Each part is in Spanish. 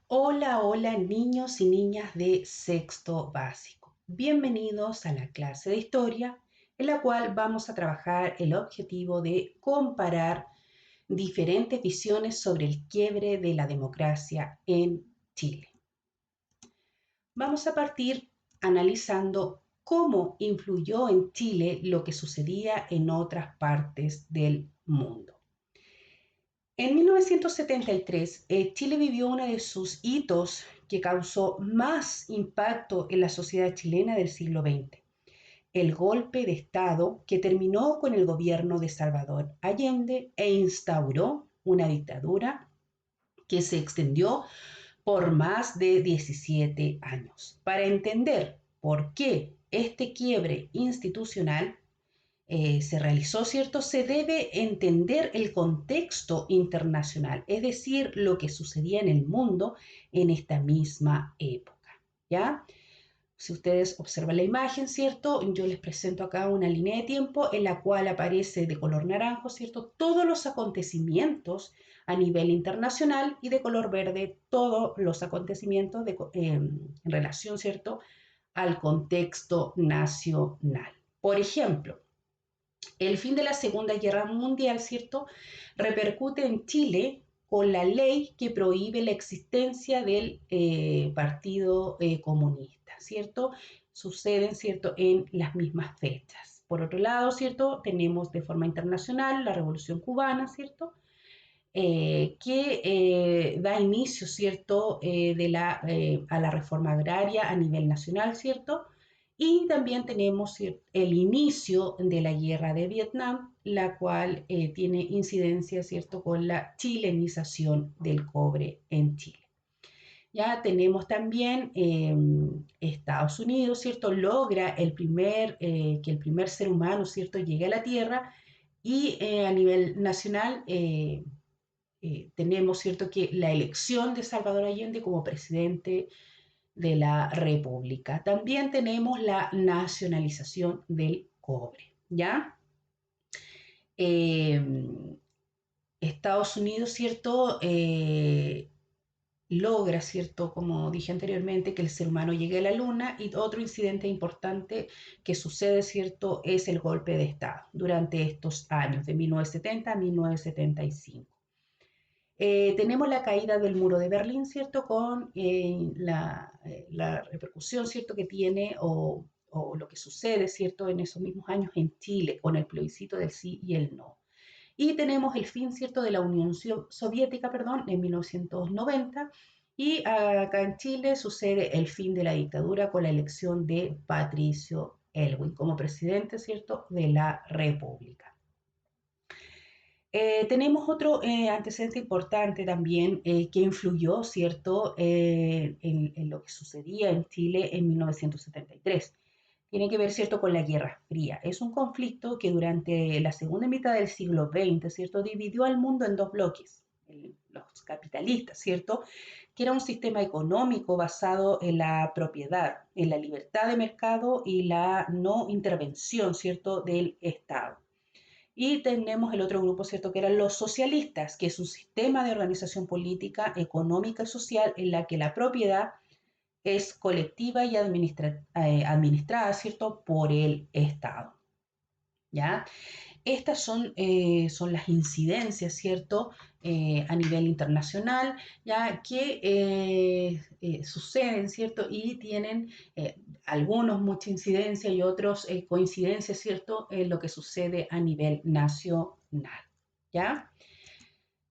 Hola, hola niños y niñas de sexto básico. Bienvenidos a la clase de historia en la cual vamos a trabajar el objetivo de comparar diferentes visiones sobre el quiebre de la democracia en Chile. Vamos a partir analizando cómo influyó en Chile lo que sucedía en otras partes del mundo. En 1973, Chile vivió uno de sus hitos que causó más impacto en la sociedad chilena del siglo XX, el golpe de Estado que terminó con el gobierno de Salvador Allende e instauró una dictadura que se extendió por más de 17 años. Para entender por qué este quiebre institucional se realizó, ¿cierto? Se debe entender el contexto internacional, es decir, lo que sucedía en el mundo en esta misma época, ¿ya? Si ustedes observan la imagen, ¿cierto? Yo les presento acá una línea de tiempo en la cual aparece de color naranjo, ¿cierto? Todos los acontecimientos a nivel internacional y de color verde todos los acontecimientos en relación, ¿cierto? Al contexto nacional. Por ejemplo, el fin de la Segunda Guerra Mundial, ¿cierto? Repercute en Chile con la ley que prohíbe la existencia del Partido Comunista, ¿cierto? Suceden, ¿cierto?, en las mismas fechas. Por otro lado, ¿cierto?, tenemos de forma internacional la Revolución Cubana, ¿cierto?, que da inicio, ¿cierto?, a la reforma agraria a nivel nacional, ¿cierto? Y también tenemos el inicio de la guerra de Vietnam, la cual tiene incidencia, ¿cierto?, con la chilenización del cobre en Chile. Ya tenemos también Estados Unidos, ¿cierto? Logra que el primer ser humano, ¿cierto?, llegue a la Tierra y a nivel nacional tenemos, ¿cierto?, que la elección de Salvador Allende como presidente de la República. También tenemos la nacionalización del cobre, ¿ya? Eh, Estados Unidos, ¿cierto? Logra, ¿cierto? Como dije anteriormente, que el ser humano llegue a la luna y otro incidente importante que sucede, ¿cierto? Es el golpe de Estado durante estos años, de 1970 a 1975. Tenemos la caída del muro de Berlín, ¿cierto? Con la repercusión, ¿cierto?, que tiene o lo que sucede, ¿cierto?, en esos mismos años en Chile, con el plebiscito del sí y el no. Y tenemos el fin, ¿cierto?, de la Unión Soviética, perdón, en 1990. Y acá en Chile sucede el fin de la dictadura con la elección de Patricio Elwin como presidente, ¿cierto?, de la República. Tenemos otro antecedente importante también que influyó, ¿cierto?, en lo que sucedía en Chile en 1973. Tiene que ver, ¿cierto?, con la Guerra Fría. Es un conflicto que durante la segunda mitad del siglo XX, ¿cierto?, dividió al mundo en dos bloques. Los capitalistas, ¿cierto?, que era un sistema económico basado en la propiedad, en la libertad de mercado y la no intervención, ¿cierto?, del Estado. Y tenemos el otro grupo, ¿cierto?, que eran los socialistas, que es un sistema de organización política, económica y social en la que la propiedad es colectiva y administrada, ¿cierto?, por el Estado. ¿Ya? Estas son las incidencias, ¿cierto?, a nivel internacional, ya que suceden, ¿cierto?, y tienen algunos mucha incidencia y otros coincidencias, ¿cierto?, en lo que sucede a nivel nacional, ¿ya?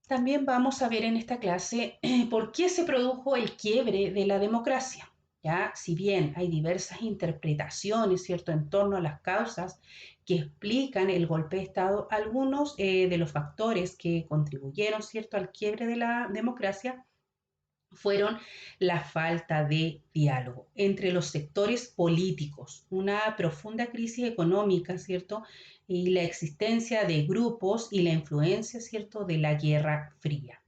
También vamos a ver en esta clase por qué se produjo el quiebre de la democracia. ¿Ya? Si bien hay diversas interpretaciones, ¿cierto?, en torno a las causas que explican el golpe de Estado, algunos de los factores que contribuyeron, ¿cierto?, al quiebre de la democracia fueron la falta de diálogo entre los sectores políticos, una profunda crisis económica, ¿cierto?, y la existencia de grupos y la influencia, ¿cierto?, de la Guerra Fría.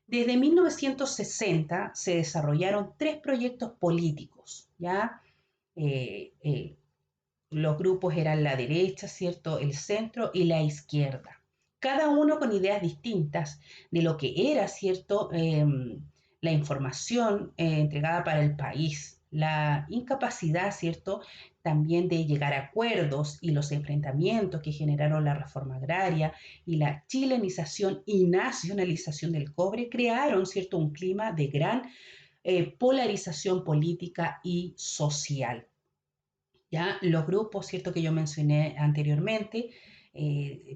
Desde 1960 se desarrollaron tres proyectos políticos, ¿ya? Eh, eh, los grupos eran la derecha, ¿cierto?, el centro y la izquierda. Cada uno con ideas distintas de lo que era, ¿cierto?, la información entregada para el país, la incapacidad, ¿cierto?, también de llegar a acuerdos y los enfrentamientos que generaron la reforma agraria y la chilenización y nacionalización del cobre crearon, ¿cierto?, un clima de gran polarización política y social. ¿Ya? Los grupos, ¿cierto?, que yo mencioné anteriormente,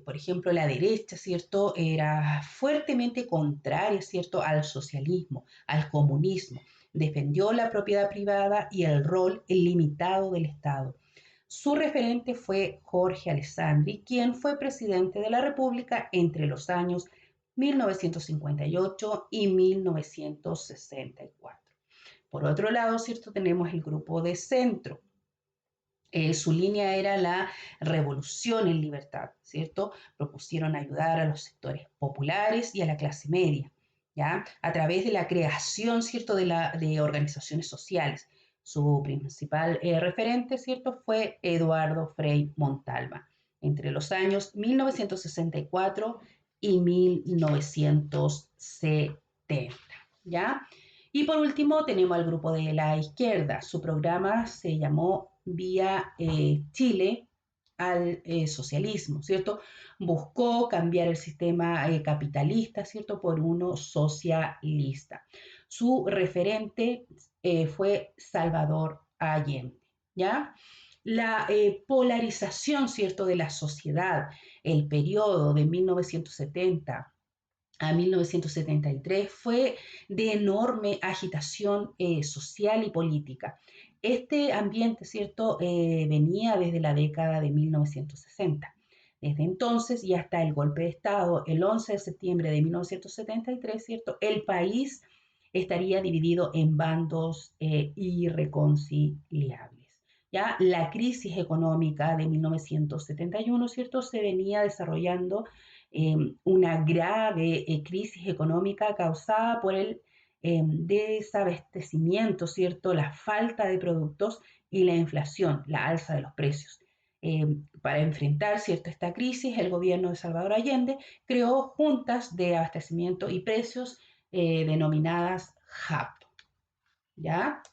por ejemplo, la derecha, ¿cierto?, era fuertemente contraria, ¿cierto?, al socialismo, al comunismo, defendió la propiedad privada y el rol ilimitado del Estado. Su referente fue Jorge Alessandri, quien fue presidente de la República entre los años 1958 y 1964. Por otro lado, ¿cierto?, tenemos el grupo de centro. Su línea era la revolución en libertad, ¿cierto? Propusieron ayudar a los sectores populares y a la clase media, ¿ya? A través de la creación, ¿cierto?, de organizaciones sociales. Su principal referente, ¿cierto?, fue Eduardo Frei Montalva, entre los años 1964 y 1970, ¿ya? Y por último tenemos al grupo de la izquierda. Su programa se llamó Vía Chile al socialismo, ¿cierto? Buscó cambiar el sistema capitalista, ¿cierto?, por uno socialista. Su referente fue Salvador Allende, ¿ya? La polarización, ¿cierto?, de la sociedad, el periodo de 1970 a 1973 fue de enorme agitación social y política. Este ambiente, ¿cierto?, venía desde la década de 1960. Desde entonces y hasta el golpe de Estado, el 11 de septiembre de 1973, ¿cierto?, el país estaría dividido en bandos irreconciliables. ¿Ya? La crisis económica de 1971, ¿cierto?, se venía desarrollando una grave crisis económica causada por el desabastecimiento, ¿cierto?, la falta de productos y la inflación, la alza de los precios. Para enfrentar, ¿cierto?, esta crisis, el gobierno de Salvador Allende creó juntas de abastecimiento y precios denominadas JAP. ¿Ya?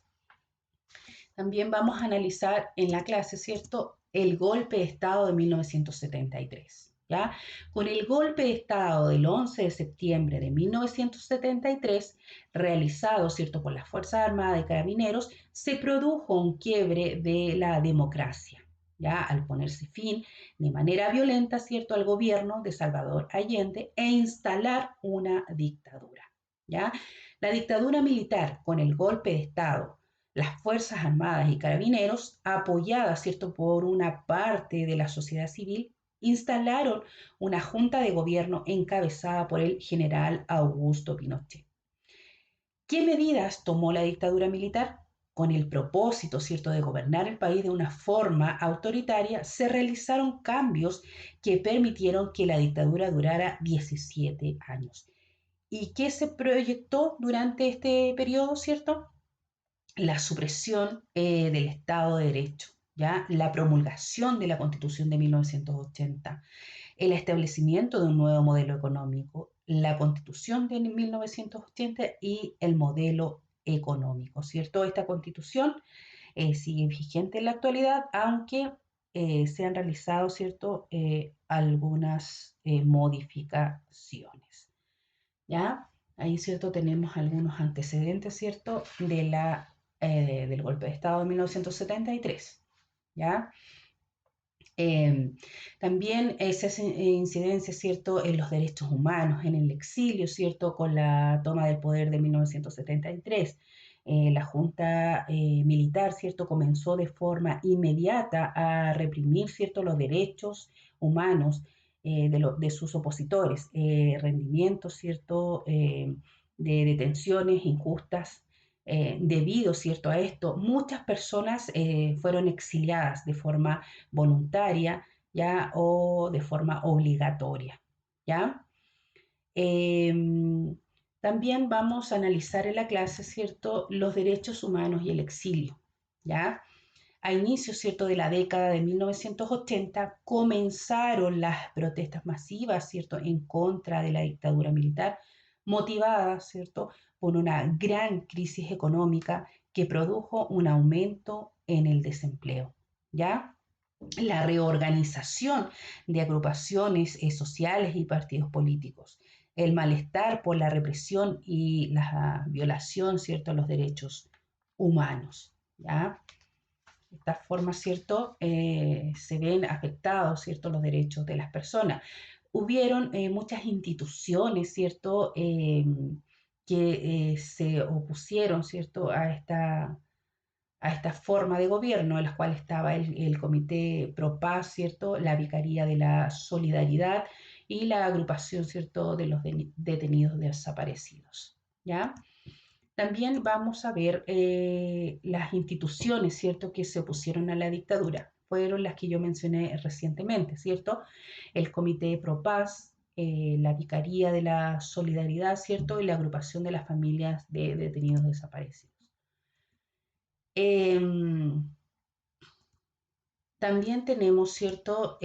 También vamos a analizar en la clase, ¿cierto?, el golpe de Estado de 1973. ¿Ya? Con el golpe de Estado del 11 de septiembre de 1973, realizado, ¿cierto?, por las Fuerzas Armadas y Carabineros, se produjo un quiebre de la democracia, ¿ya? Al ponerse fin de manera violenta, ¿cierto?, al gobierno de Salvador Allende e instalar una dictadura, ¿ya? La dictadura militar con el golpe de Estado, las Fuerzas Armadas y Carabineros, apoyadas, ¿cierto?, por una parte de la sociedad civil, instalaron una junta de gobierno encabezada por el general Augusto Pinochet. ¿Qué medidas tomó la dictadura militar? Con el propósito, ¿cierto?, de gobernar el país de una forma autoritaria, se realizaron cambios que permitieron que la dictadura durara 17 años. ¿Y qué se proyectó durante este periodo, cierto? La supresión del Estado de Derecho, ¿ya? La promulgación de la Constitución de 1980, el establecimiento de un nuevo modelo económico, la Constitución de 1980 y el modelo económico, ¿cierto? Esta Constitución sigue vigente en la actualidad, aunque se han realizado, ¿cierto?, algunas modificaciones, ¿ya? Ahí, ¿cierto?, tenemos algunos antecedentes, ¿cierto?, del golpe de Estado de 1973, ¿ya? También se hace incidencia, ¿cierto?, en los derechos humanos, en el exilio, ¿cierto?, con la toma del poder de 1973. La Junta militar, ¿cierto?, comenzó de forma inmediata a reprimir, ¿cierto?, los derechos humanos de sus opositores, rendimientos, ¿cierto?, de detenciones injustas. Debido, ¿cierto?, a esto, muchas personas fueron exiliadas de forma voluntaria, ¿ya? O de forma obligatoria, ¿ya? También vamos a analizar en la clase, ¿cierto?, los derechos humanos y el exilio, ¿ya? A inicios, ¿cierto?, de la década de 1980 comenzaron las protestas masivas, ¿cierto?, en contra de la dictadura militar, motivada, ¿cierto?, por una gran crisis económica que produjo un aumento en el desempleo, ¿ya? La reorganización de agrupaciones sociales y partidos políticos, el malestar por la represión y la violación, ¿cierto?, a los derechos humanos, ¿ya? De esta forma, ¿cierto?, se ven afectados, ¿cierto?, los derechos de las personas. Hubieron muchas instituciones, ¿cierto?, que se opusieron, ¿cierto?, a esta forma de gobierno, en la cual estaba el Comité Pro Paz, ¿cierto?, la Vicaría de la Solidaridad y la agrupación, ¿cierto?, de los detenidos desaparecidos, ¿ya? También vamos a ver las instituciones, ¿cierto?, que se opusieron a la dictadura. Fueron las que yo mencioné recientemente, ¿cierto? El Comité Pro Paz, la Vicaría de la Solidaridad, ¿cierto? Y la agrupación de las familias de detenidos desaparecidos. También tenemos, ¿cierto?,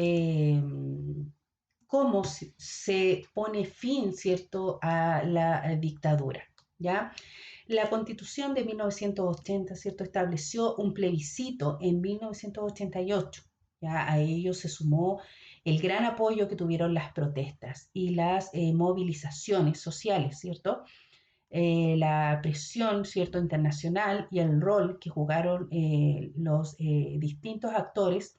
cómo se pone fin, ¿cierto?, a la dictadura, ¿ya? La Constitución de 1980, ¿cierto?, estableció un plebiscito en 1988. ¿Ya? A ello se sumó el gran apoyo que tuvieron las protestas y las movilizaciones sociales, ¿cierto? La presión, ¿cierto?, internacional y el rol que jugaron los distintos actores,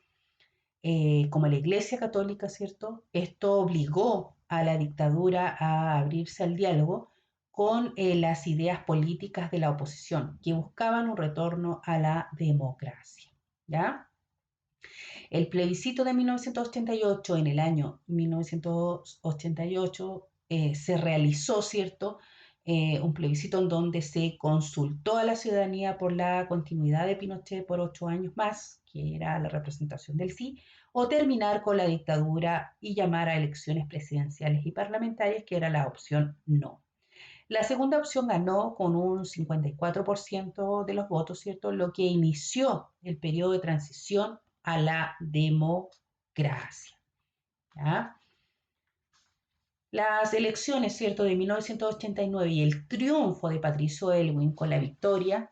como la Iglesia Católica, ¿cierto? Esto obligó a la dictadura a abrirse al diálogo con las ideas políticas de la oposición, que buscaban un retorno a la democracia, ¿ya? El plebiscito de 1988, en el año 1988, se realizó, ¿cierto?, un plebiscito en donde se consultó a la ciudadanía por la continuidad de Pinochet por 8 años más, que era la representación del sí, o terminar con la dictadura y llamar a elecciones presidenciales y parlamentarias, que era la opción no. La segunda opción ganó con un 54% de los votos, ¿cierto? Lo que inició el periodo de transición a la democracia, ¿ya? Las elecciones, ¿cierto?, de 1989 y el triunfo de Patricio Aylwin con la victoria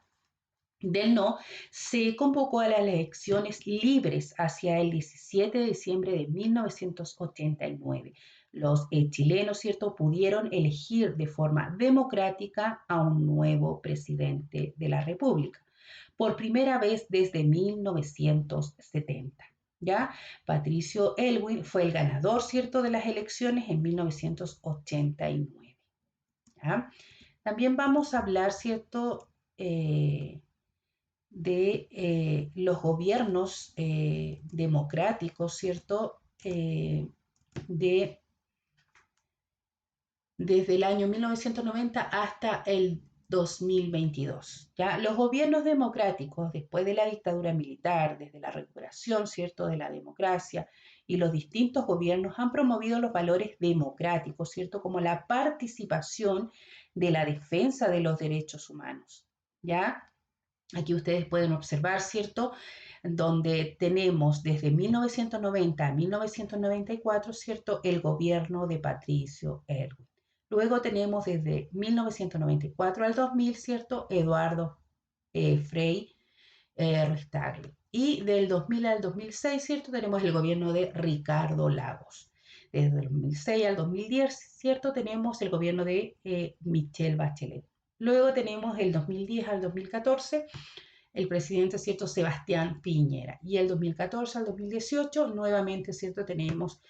del no, se convocó a las elecciones libres hacia el 17 de diciembre de 1989. Los chilenos, ¿cierto?, pudieron elegir de forma democrática a un nuevo presidente de la República, por primera vez desde 1970. ¿Ya? Patricio Aylwin fue el ganador, ¿cierto?, de las elecciones en 1989. ¿Ya? También vamos a hablar, ¿cierto?, de los gobiernos democráticos, ¿cierto? De, desde el año 1990 hasta el 2022. ¿Ya? Los gobiernos democráticos, después de la dictadura militar, desde la recuperación, ¿cierto?, de la democracia, y los distintos gobiernos han promovido los valores democráticos, ¿cierto?, como la participación de la defensa de los derechos humanos. ¿Ya? Aquí ustedes pueden observar, ¿cierto?, donde tenemos desde 1990 a 1994, ¿cierto?, el gobierno de Patricio Aylwin. Luego tenemos desde 1994 al 2000, ¿cierto?, Eduardo Frei Ruiz-Tagle. Y del 2000 al 2006, ¿cierto?, tenemos el gobierno de Ricardo Lagos. Desde el 2006 al 2010, ¿cierto?, tenemos el gobierno de Michelle Bachelet. Luego tenemos el 2010 al 2014, el presidente, ¿cierto?, Sebastián Piñera. Y el 2014 al 2018, nuevamente, ¿cierto?, tenemos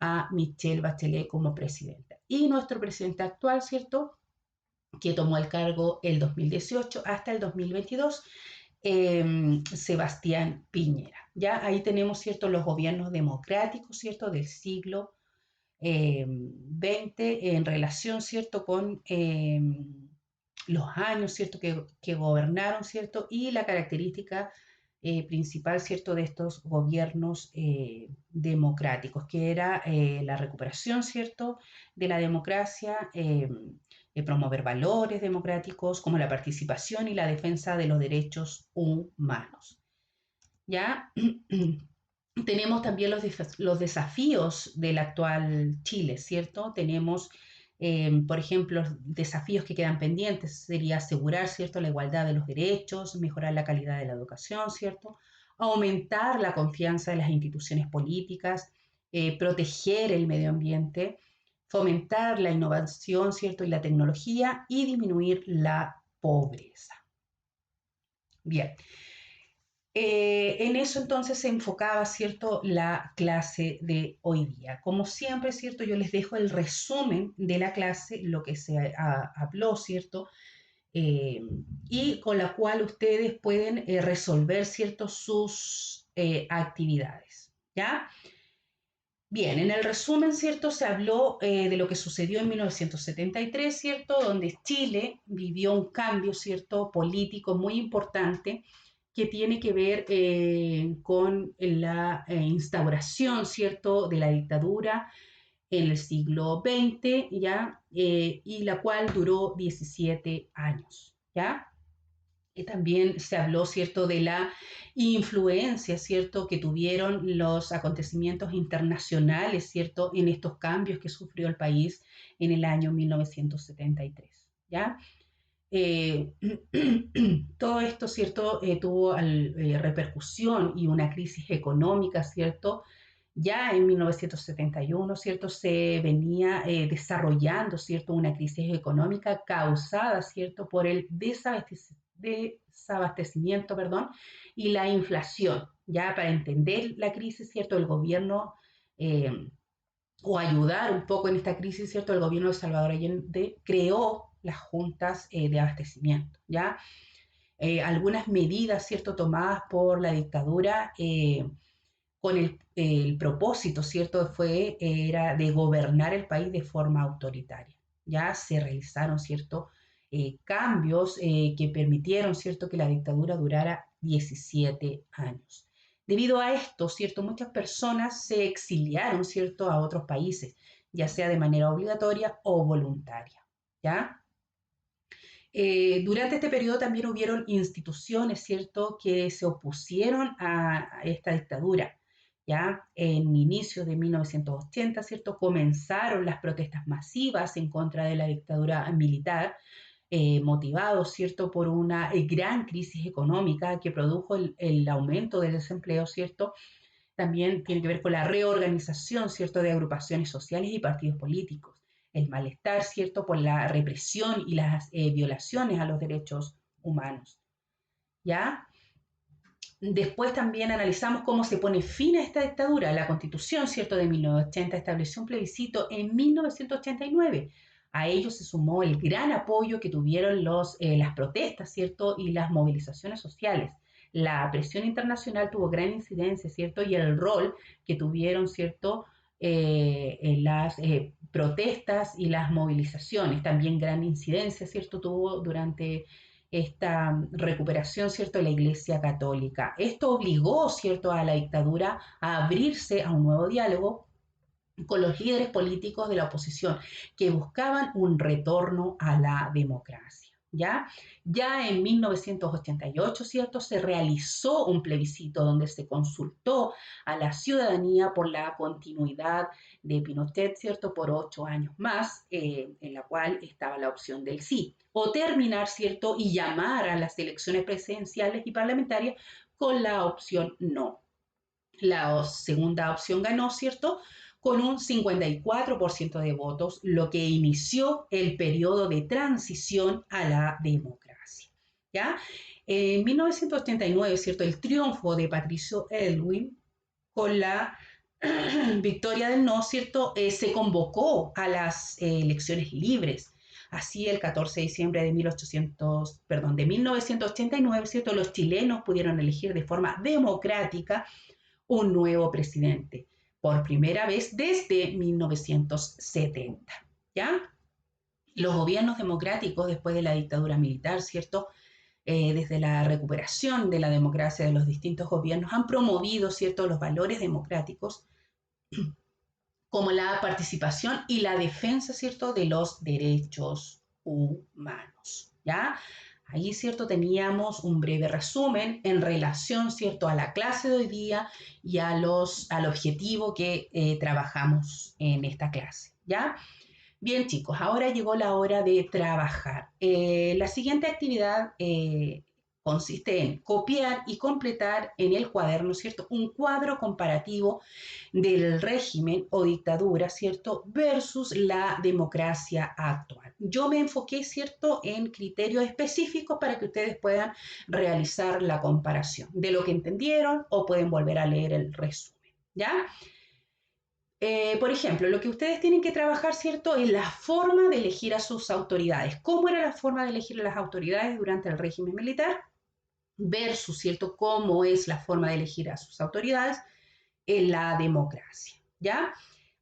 a Michelle Bachelet como presidenta. Y nuestro presidente actual, ¿cierto?, que tomó el cargo el 2018 hasta el 2022, Sebastián Piñera. Ya ahí tenemos, ¿cierto?, los gobiernos democráticos, ¿cierto?, del siglo XX en relación, ¿cierto?, con los años, ¿cierto?, que gobernaron, ¿cierto?, y la característica principal, ¿cierto?, de estos gobiernos democráticos, que era la recuperación, ¿cierto?, de la democracia, promover valores democráticos como la participación y la defensa de los derechos humanos. ¿Ya? Tenemos también los desafíos del actual Chile, ¿cierto? Tenemos Por ejemplo, desafíos que quedan pendientes sería asegurar, ¿cierto?, la igualdad de los derechos, mejorar la calidad de la educación, ¿cierto?, aumentar la confianza de las instituciones políticas, proteger el medio ambiente, fomentar la innovación, ¿cierto?, y la tecnología y disminuir la pobreza. Bien, en eso entonces se enfocaba, ¿cierto?, la clase de hoy día. Como siempre, ¿cierto?, yo les dejo el resumen de la clase, lo que se habló, ¿cierto?, eh, y con la cual ustedes pueden resolver, ¿cierto?, sus actividades, ¿ya? Bien, en el resumen, ¿cierto? Se habló de lo que sucedió en 1973, ¿cierto? Donde Chile vivió un cambio, ¿cierto? Político muy importante que tiene que ver con la instauración, ¿cierto? De la dictadura en el siglo XX, ¿ya? Y la cual duró 17 años, ¿ya? También se habló, ¿cierto?, de la influencia, ¿cierto?, que tuvieron los acontecimientos internacionales, ¿cierto?, en estos cambios que sufrió el país en el año 1973, ¿ya? Eh, todo esto, ¿cierto?, tuvo repercusión y una crisis económica, ¿cierto? Ya en 1971, ¿cierto?, se venía desarrollando, ¿cierto?, una crisis económica causada, ¿cierto?, por el desabastecimiento, perdón, y la inflación. Ya para entender la crisis, ¿cierto?, el gobierno, eh, o ayudar un poco en esta crisis, ¿cierto?, el gobierno de Salvador Allende creó las juntas de abastecimiento, ¿ya? Algunas medidas, ¿cierto?, tomadas por la dictadura con el propósito, ¿cierto?, era de gobernar el país de forma autoritaria. Ya se realizaron, ¿cierto?, cambios que permitieron, ¿cierto?, que la dictadura durara 17 años. Debido a esto, ¿cierto?, muchas personas se exiliaron, ¿cierto?, a otros países, ya sea de manera obligatoria o voluntaria, ¿ya? Durante este periodo también hubieron instituciones, ¿cierto?, que se opusieron a esta dictadura. Ya en inicio de 1980, ¿cierto?, comenzaron las protestas masivas en contra de la dictadura militar, motivados, ¿cierto?, por una gran crisis económica que produjo el aumento del desempleo, ¿cierto? También tiene que ver con la reorganización, ¿cierto?, de agrupaciones sociales y partidos políticos, el malestar, ¿cierto?, por la represión y las violaciones a los derechos humanos, ¿ya? Después también analizamos cómo se pone fin a esta dictadura. La Constitución, ¿cierto?, de 1980 estableció un plebiscito en 1989. A ello se sumó el gran apoyo que tuvieron las protestas, ¿cierto?, y las movilizaciones sociales. La presión internacional tuvo gran incidencia, ¿cierto?, y el rol que tuvieron, ¿cierto?, en las protestas y las movilizaciones. También gran incidencia, ¿cierto?, tuvo durante esta recuperación, ¿cierto?, de la Iglesia Católica. Esto obligó, ¿cierto?, a la dictadura a abrirse a un nuevo diálogo con los líderes políticos de la oposición que buscaban un retorno a la democracia. Ya en 1988, ¿cierto?, se realizó un plebiscito donde se consultó a la ciudadanía por la continuidad de Pinochet, ¿cierto?, por 8 años más, en la cual estaba la opción del sí, o terminar, ¿cierto?, y llamar a las elecciones presidenciales y parlamentarias con la opción no. La segunda opción ganó, ¿cierto?, con un 54% de votos, lo que inició el periodo de transición a la democracia. ¿Ya? En 1989, ¿cierto?, el triunfo de Patricio Aylwin con la victoria del no, ¿cierto?, se convocó a las elecciones libres. Así, el 14 de diciembre de 1989, ¿cierto?, los chilenos pudieron elegir de forma democrática un nuevo presidente, por primera vez desde 1970, ¿ya? Los gobiernos democráticos después de la dictadura militar, ¿cierto?, desde la recuperación de la democracia de los distintos gobiernos, han promovido, ¿cierto?, los valores democráticos como la participación y la defensa, ¿cierto?, de los derechos humanos, ¿ya? Ahí, ¿cierto?, teníamos un breve resumen en relación, ¿cierto?, a la clase de hoy día y al objetivo que trabajamos en esta clase, ¿ya? Bien, chicos, ahora llegó la hora de trabajar. La siguiente actividad consiste en copiar y completar en el cuaderno, ¿cierto? Un cuadro comparativo del régimen o dictadura, ¿cierto? Versus la democracia actual. Yo me enfoqué, ¿cierto?, en criterios específicos para que ustedes puedan realizar la comparación de lo que entendieron o pueden volver a leer el resumen, ¿ya? Por ejemplo, lo que ustedes tienen que trabajar, ¿cierto?, es la forma de elegir a sus autoridades. ¿Cómo era la forma de elegir a las autoridades durante el régimen militar? Versus, ¿cierto?, cómo es la forma de elegir a sus autoridades en la democracia, ¿ya?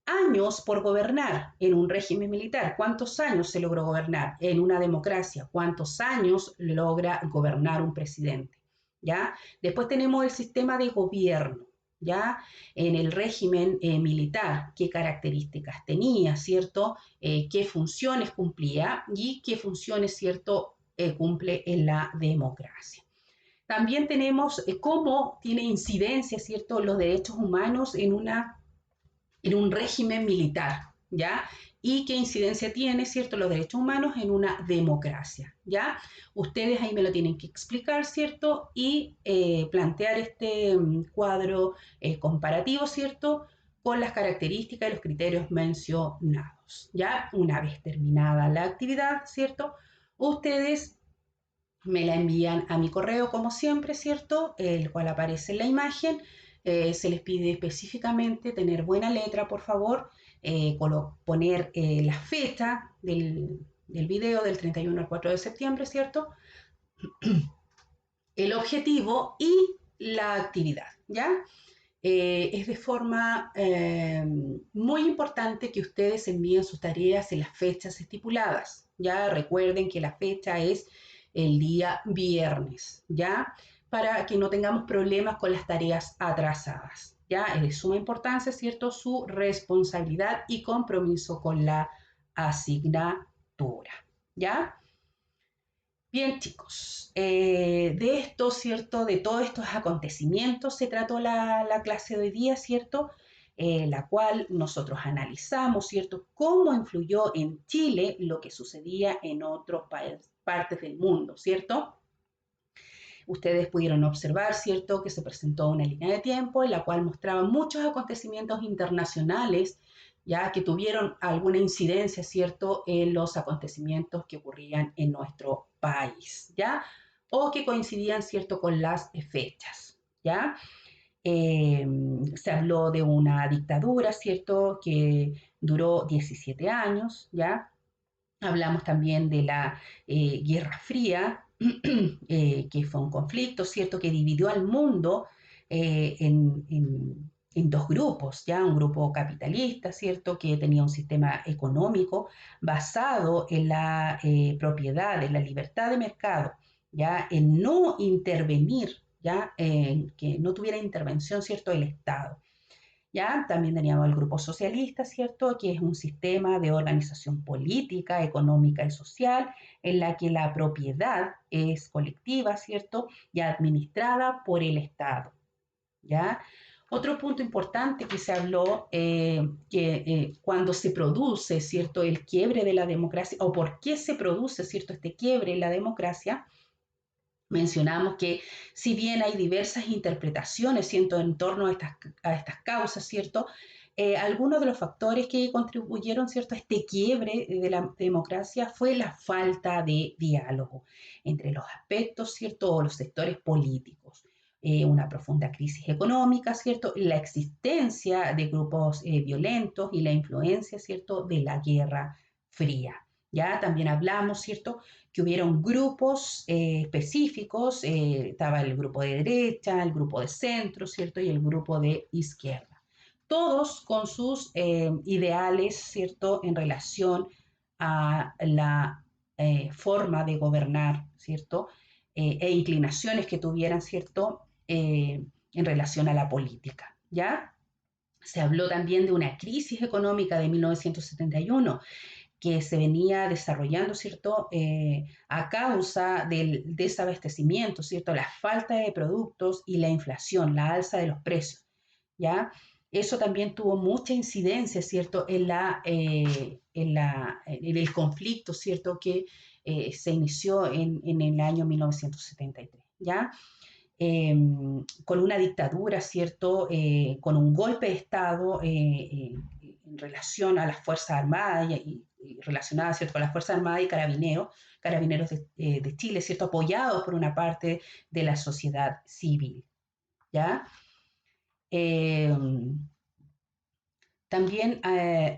Años por gobernar en un régimen militar. ¿Cuántos años se logró gobernar en una democracia? ¿Cuántos años logra gobernar un presidente? ¿Ya? Después tenemos el sistema de gobierno, ¿ya? En el régimen militar, qué características tenía, ¿cierto? Qué funciones cumplía y qué funciones, ¿cierto? Cumple en la democracia. También tenemos cómo tiene incidencia, ¿cierto?, los derechos humanos en un régimen militar, ¿ya? Y qué incidencia tiene, ¿cierto?, los derechos humanos en una democracia, ¿ya? Ustedes ahí me lo tienen que explicar, ¿cierto? Y plantear este cuadro comparativo, ¿cierto?, con las características y los criterios mencionados, ¿ya? Una vez terminada la actividad, ¿cierto?, ustedes me la envían a mi correo como siempre, ¿cierto? El cual aparece en la imagen. Se les pide específicamente tener buena letra, por favor, poner la fecha del video del 31 al 4 de septiembre, ¿cierto? El objetivo y la actividad, ¿ya? Es de forma muy importante que ustedes envíen sus tareas en las fechas estipuladas. Ya recuerden que la fecha es el día viernes, ¿ya? Para que no tengamos problemas con las tareas atrasadas. Ya es de suma importancia, ¿cierto?, su responsabilidad y compromiso con la asignatura, ¿ya? Bien, chicos, de esto, ¿cierto? De todos estos acontecimientos se trató la clase de hoy día, ¿cierto? La cual nosotros analizamos, ¿cierto? Cómo influyó en Chile lo que sucedía en otras partes del mundo, ¿cierto? Ustedes pudieron observar, ¿cierto?, que se presentó una línea de tiempo en la cual mostraba muchos acontecimientos internacionales, ya que tuvieron alguna incidencia, ¿cierto?, en los acontecimientos que ocurrían en nuestro país, ¿ya? O que coincidían, ¿cierto?, con las fechas, ¿ya? Eh, Se habló de una dictadura, ¿cierto?, que duró 17 años, ¿ya? Hablamos también de la Guerra Fría, que fue un conflicto, ¿cierto?, que dividió al mundo en dos grupos, ¿ya? Un grupo capitalista, ¿cierto?, que tenía un sistema económico basado en la propiedad, en la libertad de mercado, ¿ya? En no intervenir, ¿ya? En que no tuviera intervención, ¿cierto?, del Estado. ¿Ya? También teníamos el grupo socialista, ¿cierto?, que es un sistema de organización política, económica y social en la que la propiedad es colectiva, ¿cierto?, y administrada por el Estado, ¿ya? Otro punto importante que se habló, que cuando se produce, ¿cierto?, el quiebre de la democracia, o por qué se produce, ¿cierto?, este quiebre en la democracia. Mencionamos que si bien hay diversas interpretaciones, ¿cierto?, en torno a estas causas, ¿cierto?, algunos de los factores que contribuyeron, ¿cierto?, a este quiebre de la democracia fue la falta de diálogo entre los aspectos, ¿cierto?, o los sectores políticos. Una profunda crisis económica, ¿cierto?, la existencia de grupos violentos y la influencia, ¿cierto?, de la Guerra Fría. Ya también hablamos, ¿cierto?, que hubieron grupos específicos, estaba el grupo de derecha, el grupo de centro, ¿cierto?, y el grupo de izquierda. Todos con sus ideales, ¿cierto?, en relación a la forma de gobernar, ¿cierto?, e inclinaciones que tuvieran, ¿cierto?, en relación a la política, ¿ya? Se habló también de una crisis económica de 1971 que se venía desarrollando, ¿cierto?, a causa del desabastecimiento, ¿cierto?, la falta de productos y la inflación, la alza de los precios, ¿ya? Eso también tuvo mucha incidencia, ¿cierto?, en el conflicto, ¿cierto?, que se inició en el año 1973, ¿ya? Con una dictadura, ¿cierto?, con un golpe de Estado en relación a las Fuerzas Armadas y relacionada, ¿cierto?, con las Fuerzas Armadas y carabineros de Chile, ¿cierto?, apoyados por una parte de la sociedad civil, ¿ya? Eh, También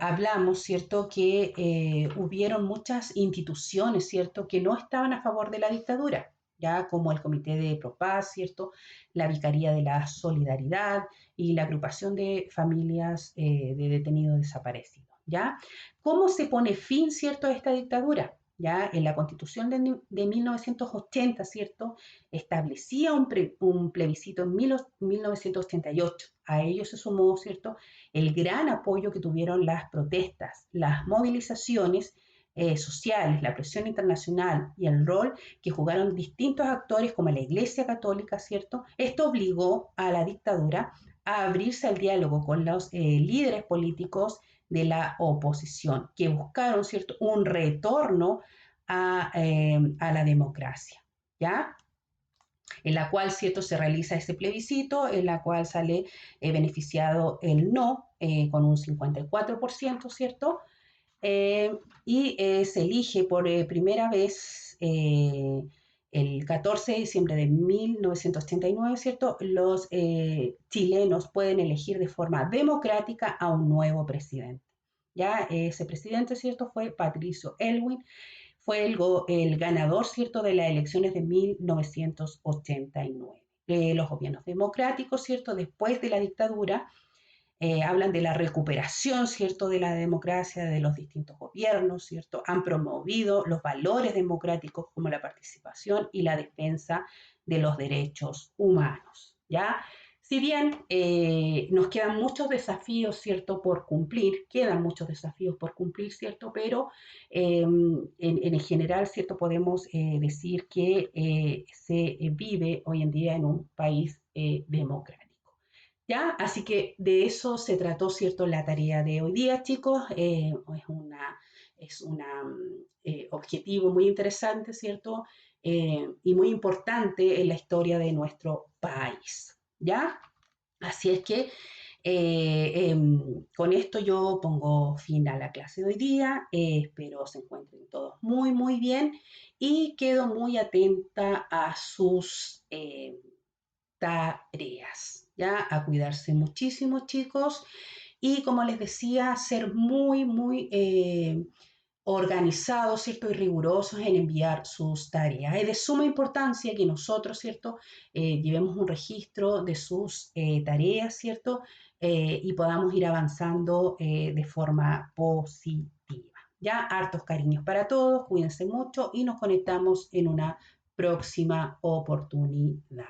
hablamos, ¿cierto?, que hubieron muchas instituciones, ¿cierto?, que no estaban a favor de la dictadura, ya como el Comité de Propaz, ¿cierto?, la Vicaría de la Solidaridad y la Agrupación de Familias de Detenidos Desaparecidos, ¿ya? ¿Cómo se pone fin, ¿cierto?, a esta dictadura? Ya en la Constitución de 1980, ¿cierto?, establecía un plebiscito en 1988. A ello se sumó, ¿cierto?, el gran apoyo que tuvieron las protestas, las movilizaciones sociales, la presión internacional y el rol que jugaron distintos actores como la Iglesia Católica, ¿cierto? Esto obligó a la dictadura a abrirse al diálogo con los líderes políticos de la oposición, que buscaron, ¿cierto?, un retorno a la democracia, ¿ya? En la cual, ¿cierto?, se realiza ese plebiscito, en la cual sale beneficiado el no, con un 54%, ¿cierto? Se elige por primera vez el 14 de diciembre de 1989, ¿cierto? Los chilenos pueden elegir de forma democrática a un nuevo presidente. Ya ese presidente, ¿cierto?, fue Patricio Elwin, fue el ganador, ¿cierto?, de las elecciones de 1989. Los gobiernos democráticos, ¿cierto?, después de la dictadura, hablan de la recuperación, ¿cierto?, de la democracia, de los distintos gobiernos, ¿cierto? Han promovido los valores democráticos como la participación y la defensa de los derechos humanos, ¿ya? Si bien nos quedan muchos desafíos, ¿cierto?, por cumplir, quedan muchos desafíos por cumplir, ¿cierto?, pero en general, ¿cierto?, podemos decir que se vive hoy en día en un país democrático. ¿Ya? Así que de eso se trató, ¿cierto?, la tarea de hoy día, chicos. Es un objetivo muy interesante, ¿cierto? Y muy importante en la historia de nuestro país, ¿ya? Así es que con esto yo pongo fin a la clase de hoy día. Espero se encuentren todos muy, muy bien y quedo muy atenta a sus tareas, ¿ya? A cuidarse muchísimo, chicos. Y como les decía, ser muy, muy organizados, ¿cierto? Y rigurosos en enviar sus tareas. Es de suma importancia que nosotros, ¿cierto? Llevemos un registro de sus tareas, ¿cierto? Y podamos ir avanzando de forma positiva. Ya, hartos cariños para todos, cuídense mucho y nos conectamos en una próxima oportunidad.